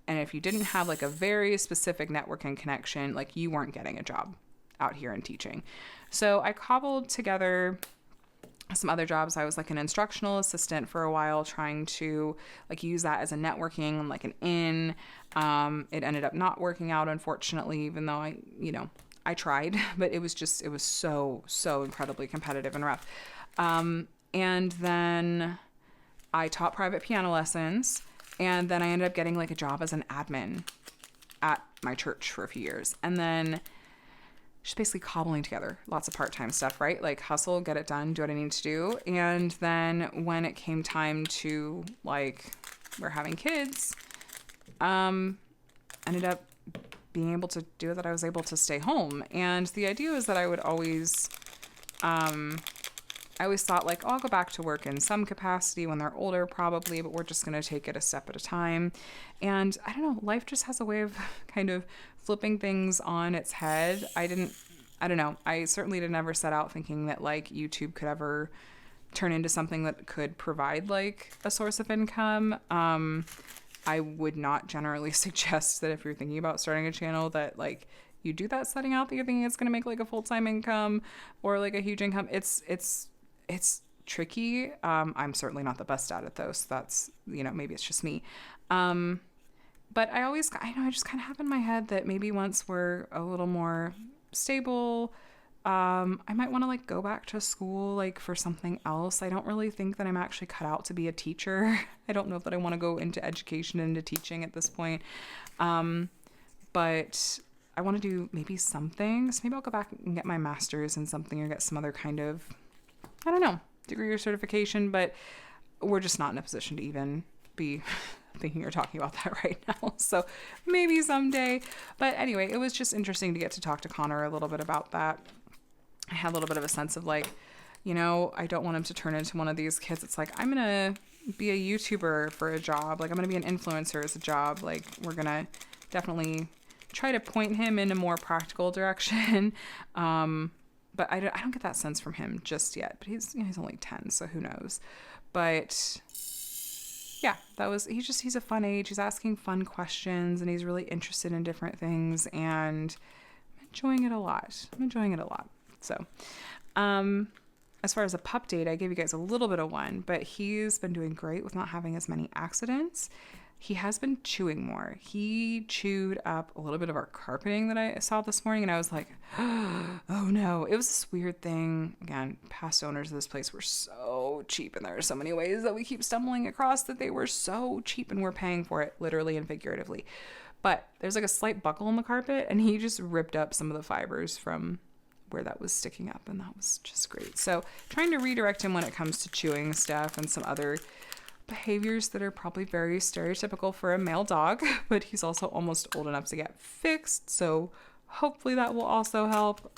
and if you didn't have like a very specific networking connection, like you weren't getting a job out here in teaching. So I cobbled together some other jobs. I was like an instructional assistant for a while, trying to like use that as a networking, like an in. It ended up not working out, unfortunately, even though I tried, but it was so incredibly competitive and rough. And then I taught private piano lessons, and then I ended up getting like a job as an admin at my church for a few years. And then just basically cobbling together lots of part-time stuff, right? Like hustle, get it done, do what I need to do. And then when it came time to like, we're having kids, ended up being able to do that. I was able to stay home. And the idea was that I would always, I always thought like, oh, I'll go back to work in some capacity when they're older probably, but we're just going to take it a step at a time. And I don't know, life just has a way of kind of flipping things on its head. I don't know. I certainly didn't ever set out thinking that like YouTube could ever turn into something that could provide like a source of income. I would not generally suggest that if you're thinking about starting a channel that like you do that setting out that you're thinking it's going to make like a full-time income or like a huge income. It's tricky. I'm certainly not the best at it though. So that's, maybe it's just me. But I just kind of have in my head that maybe once we're a little more stable, I might want to like go back to school like for something else. I don't really think that I'm actually cut out to be a teacher. I don't know if that I want to go into education and into teaching at this point. But I want to do maybe something. So maybe I'll go back and get my master's in something or get some other kind of, I don't know, degree or certification, but we're just not in a position to even be thinking or talking about that right now. So maybe someday. But anyway, it was just interesting to get to talk to Connor a little bit about that. I had a little bit of a sense of like, I don't want him to turn into one of these kids. It's like, I'm going to be a YouTuber for a job. Like I'm going to be an influencer as a job. Like we're going to definitely try to point him in a more practical direction. But I don't get that sense from him just yet. But he's only 10, so who knows. But yeah, he's a fun age. He's asking fun questions and he's really interested in different things and I'm enjoying it a lot. So, as far as a Pupdate, I gave you guys a little bit of one, but he's been doing great with not having as many accidents. He has been chewing more. He chewed up a little bit of our carpeting that I saw this morning, and I was like, oh no. It was this weird thing. Again, past owners of this place were so cheap, and there are so many ways that we keep stumbling across that they were so cheap, and we're paying for it, literally and figuratively. But there's like a slight buckle in the carpet, and he just ripped up some of the fibers from where that was sticking up, and that was just great. So trying to redirect him when it comes to chewing stuff and some other behaviors that are probably very stereotypical for a male dog, but he's also almost old enough to get fixed, so hopefully that will also help.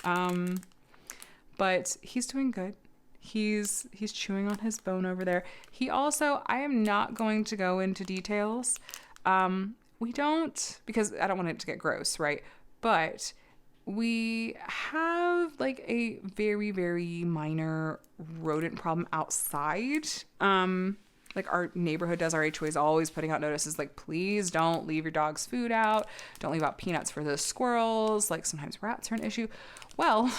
But he's doing good. He's chewing on his bone over there. He also, I am not going to go into details. We don't, because I don't want it to get gross, right? But we have like a very, very minor rodent problem outside. Like our neighborhood does, our HOA is always putting out notices like, please don't leave your dog's food out. Don't leave out peanuts for the squirrels. Like sometimes rats are an issue. Well,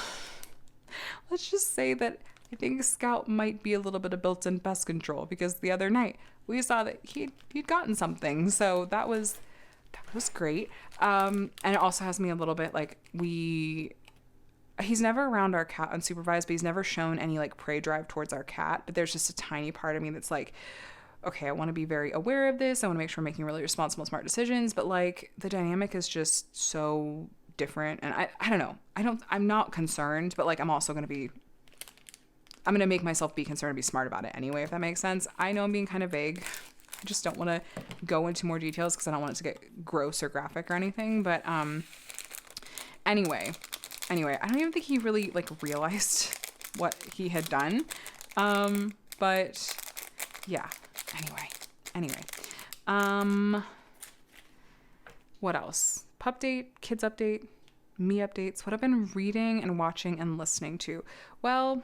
let's just say that I think Scout might be a little bit of built-in pest control because the other night we saw that he'd gotten something. So that was great. And it also has me a little bit like he's never around our cat unsupervised, but he's never shown any like prey drive towards our cat. But there's just a tiny part of me that's like, okay, I want to be very aware of this. I want to make sure I'm making really responsible, smart decisions. But like the dynamic is just so different. And I don't know. I'm not concerned, but like I'm going to make myself be concerned and be smart about it anyway, if that makes sense. I know I'm being kind of vague. I just don't want to go into more details because I don't want it to get gross or graphic or anything. But anyway, I don't even think he really like realized what he had done. But yeah, anyway. What else? Pupdate, kids update, me updates, what I've been reading and watching and listening to. Well,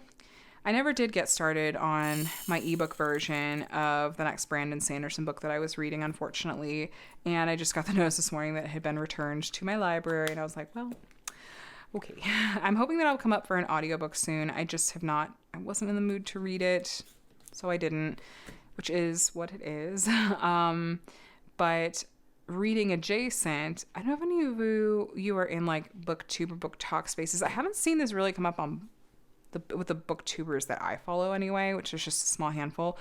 I never did get started on my ebook version of the next Brandon Sanderson book that I was reading, unfortunately. And I just got the notice this morning that it had been returned to my library. And I was like, well, okay. I'm hoping that I'll come up for an audiobook soon. I wasn't in the mood to read it, so I didn't, which is what it is. But reading adjacent, I don't know if any of you are in like booktube or book talk spaces. I haven't seen this really come up on with the booktubers that I follow anyway, which is just a small handful.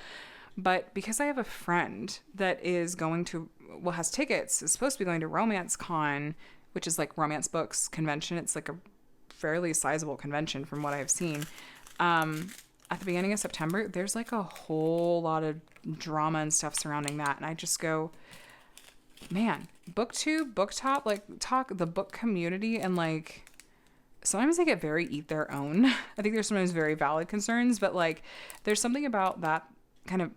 But because I have a friend that has tickets, is supposed to be going to Romance Con, which is like romance books convention. It's like a fairly sizable convention from what I've seen. At the beginning of September, there's like a whole lot of drama and stuff surrounding that. And I just go, man, booktube, booktop, like talk the book community, and like sometimes they get very eat their own. I think there's sometimes very valid concerns, but like there's something about that kind of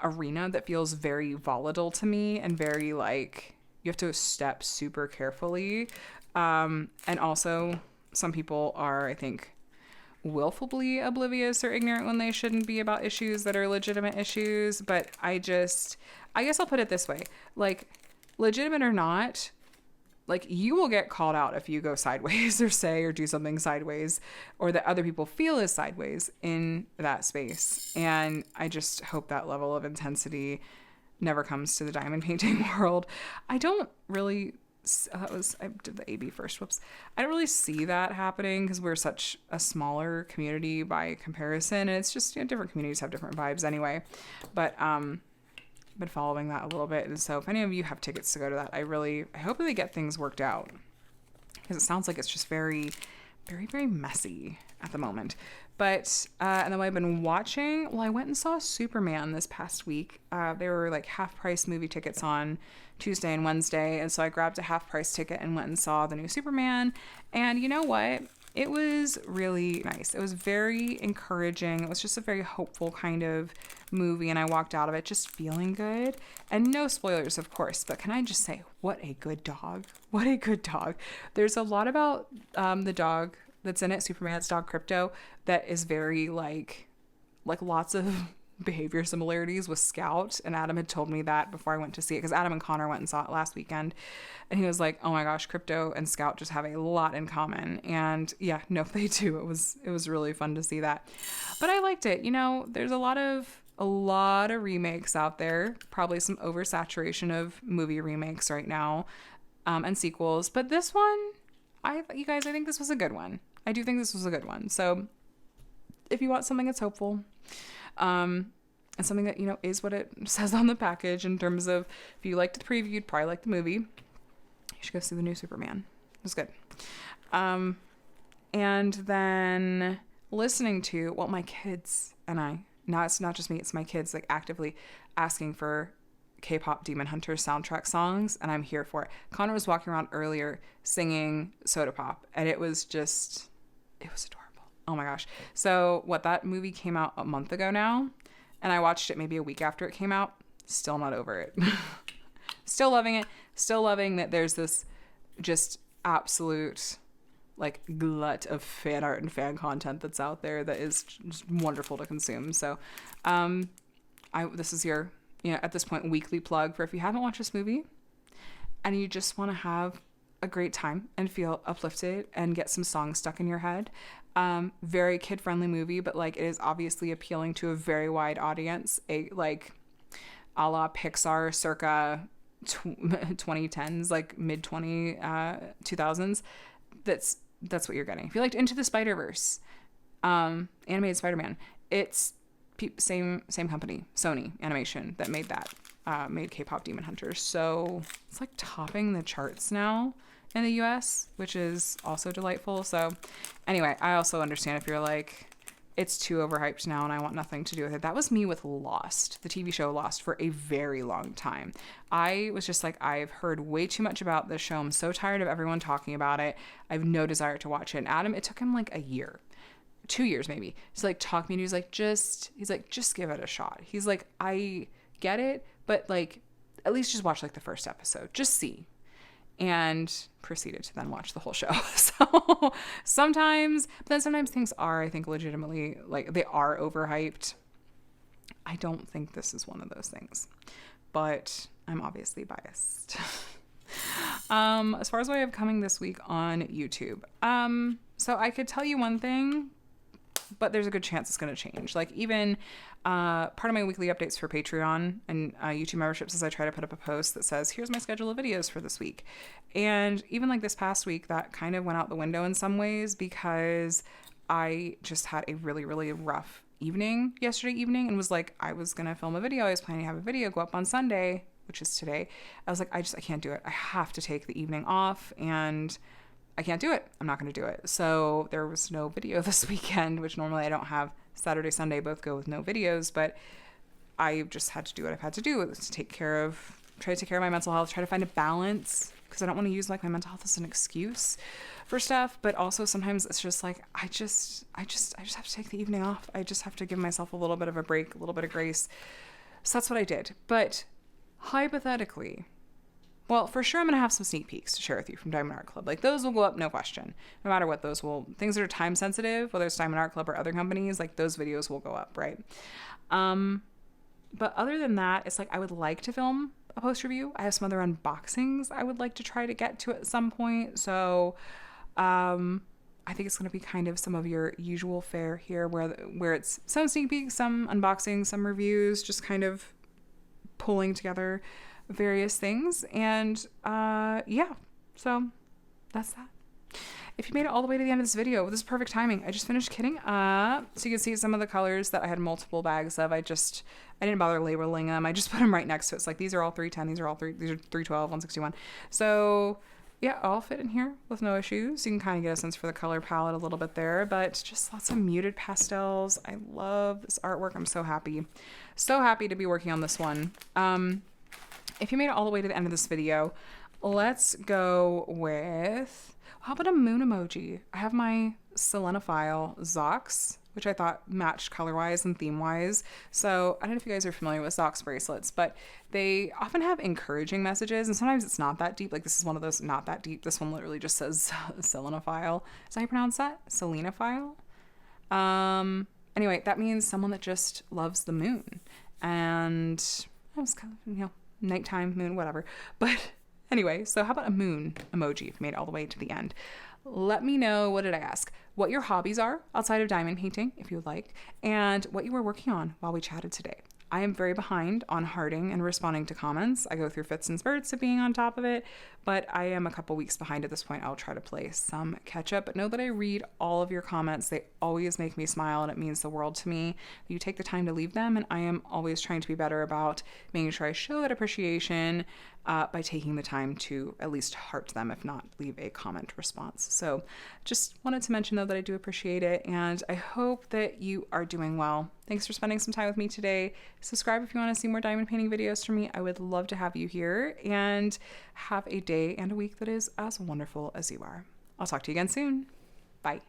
arena that feels very volatile to me and very like you have to step super carefully. And also some people are, I think, willfully oblivious or ignorant when they shouldn't be about issues that are legitimate issues. But I guess I'll put it this way, like, legitimate or not, like, you will get called out if you go sideways or do something sideways or that other people feel is sideways in that space. And I just hope that level of intensity never comes to the diamond painting world. I don't really, I did the AB first, whoops. I don't really see that happening because we're such a smaller community by comparison. And it's just, different communities have different vibes anyway. But, been following that a little bit, and so if any of you have tickets to go to that, I hope that they get things worked out, because it sounds like it's just very, very, very messy at the moment. But and then I've been watching, I went and saw Superman this past week. There were like half price movie tickets on Tuesday and Wednesday, and so I grabbed a half price ticket and went and saw the new Superman. And you know what? It was really nice. It was very encouraging. It was just a very hopeful kind of movie, and I walked out of it just feeling good. And no spoilers, of course, but can I just say, what a good dog. What a good dog. There's a lot about the dog that's in it, Superman's dog Crypto, that is very like lots of behavior similarities with Scout, and Adam had told me that before I went to see it, because Adam and Connor went and saw it last weekend, and he was like, oh my gosh, Crypto and Scout just have a lot in common. And yeah, no, they do. It was really fun to see that, but I liked it. There's a lot of remakes out there, probably some oversaturation of movie remakes right now, and sequels, but this one, you guys, I think this was a good one. I do think this was a good one. So if you want something that's hopeful, and something that, is what it says on the package in terms of, if you liked the preview, you'd probably like the movie. You should go see the new Superman. It was good. And then listening to, my kids and I, now it's not just me, it's my kids, like, actively asking for K-pop Demon Hunter soundtrack songs, and I'm here for it. Connor was walking around earlier singing Soda Pop, and it was adorable. Oh my gosh. So that movie came out a month ago now, and I watched it maybe a week after it came out. Still not over it. Still loving it. Still loving that there's this just absolute like glut of fan art and fan content that's out there that is just wonderful to consume. So this is your, at this point, weekly plug for if you haven't watched this movie and you just want to have a great time and feel uplifted and get some songs stuck in your head. Very kid-friendly movie, but like it is obviously appealing to a very wide audience, a la Pixar circa 2010s, like mid 2000s. That's what you're getting. If you liked Into the Spider-Verse, animated Spider-Man, it's same company, Sony Animation, that made that, made K-pop Demon Hunters. So it's like topping the charts now in the US, which is also delightful. So anyway, I also understand if you're like, it's too overhyped now and I want nothing to do with it. That was me with Lost, the TV show Lost, for a very long time. I was just like, I've heard way too much about this show. I'm so tired of everyone talking about it. I have no desire to watch it. And Adam, it took him like a year, 2 years maybe, to like talk me. And he's like, just give it a shot. He's like, I get it, but like, at least just watch like the first episode, just see. And proceeded to then watch the whole show. So sometimes things are, I think, legitimately, like, they are overhyped. I don't think this is one of those things, but I'm obviously biased. As far as what I have coming this week on YouTube, so I could tell you one thing, but there's a good chance it's going to change. Like, even part of my weekly updates for Patreon and YouTube memberships is I try to put up a post that says, here's my schedule of videos for this week. And even like this past week, that kind of went out the window in some ways because I just had a really, really rough evening yesterday evening and was like, I was going to film a video. I was planning to have a video go up on Sunday, which is today. I was like, I can't do it. I have to take the evening off and I can't do it. I'm not going to do it. So there was no video this weekend, which normally I don't have. Saturday, Sunday both go with no videos, but I just had to do what I've had to do to try to take care of my mental health, try to find a balance, because I don't want to use like my mental health as an excuse for stuff, but also sometimes it's just like, I just have to take the evening off. I just have to give myself a little bit of a break, a little bit of grace. So that's what I did. But hypothetically, Well, for sure, I'm going to have some sneak peeks to share with you from Diamond Art Club. Like, those will go up, no question. No matter what, things that are time sensitive, whether it's Diamond Art Club or other companies, like, those videos will go up, right? But other than that, it's like, I would like to film a post review. I have some other unboxings I would like to try to get to at some point. So, I think it's going to be kind of some of your usual fare here where it's some sneak peeks, some unboxings, some reviews, just kind of pulling together various things. And yeah, so that's that. If you made it all the way to the end of this video, this is perfect timing. I just finished kitting up. So you can see some of the colors that I had multiple bags of. I didn't bother labeling them. I just put them right next to it. It's like, these are all 310. These are 312, 161. So yeah, all fit in here with no issues. You can kind of get a sense for the color palette a little bit there, but just lots of muted pastels. I love this artwork. I'm so happy. So happy to be working on this one. If you made it all the way to the end of this video, let's go with, how about a moon emoji? I have my Selenophile Zox, which I thought matched color-wise and theme-wise. So I don't know if you guys are familiar with Zox bracelets, but they often have encouraging messages, and sometimes it's not that deep. Like, this is one of those not that deep. This one literally just says Selenophile. Is that how you pronounce that? Selenophile? Anyway, that means someone that just loves the moon. And that was kind of, nighttime, moon, whatever. But anyway, so how about a moon emoji if you made it all the way to the end? Let me know, what did I ask? What your hobbies are outside of diamond painting, if you would like, and what you were working on while we chatted today. I am very behind on hearting and responding to comments. I go through fits and spurts of being on top of it, but I am a couple weeks behind at this point. I'll try to play some catch up, but know that I read all of your comments. They always make me smile, and it means the world to me that you take the time to leave them, and I am always trying to be better about making sure I show that appreciation by taking the time to at least heart them, if not leave a comment response. So just wanted to mention, though, that I do appreciate it, and I hope that you are doing well. Thanks for spending some time with me today. Subscribe if you want to see more diamond painting videos from me. I would love to have you here, and have a day and a week that is as wonderful as you are. I'll talk to you again soon. Bye.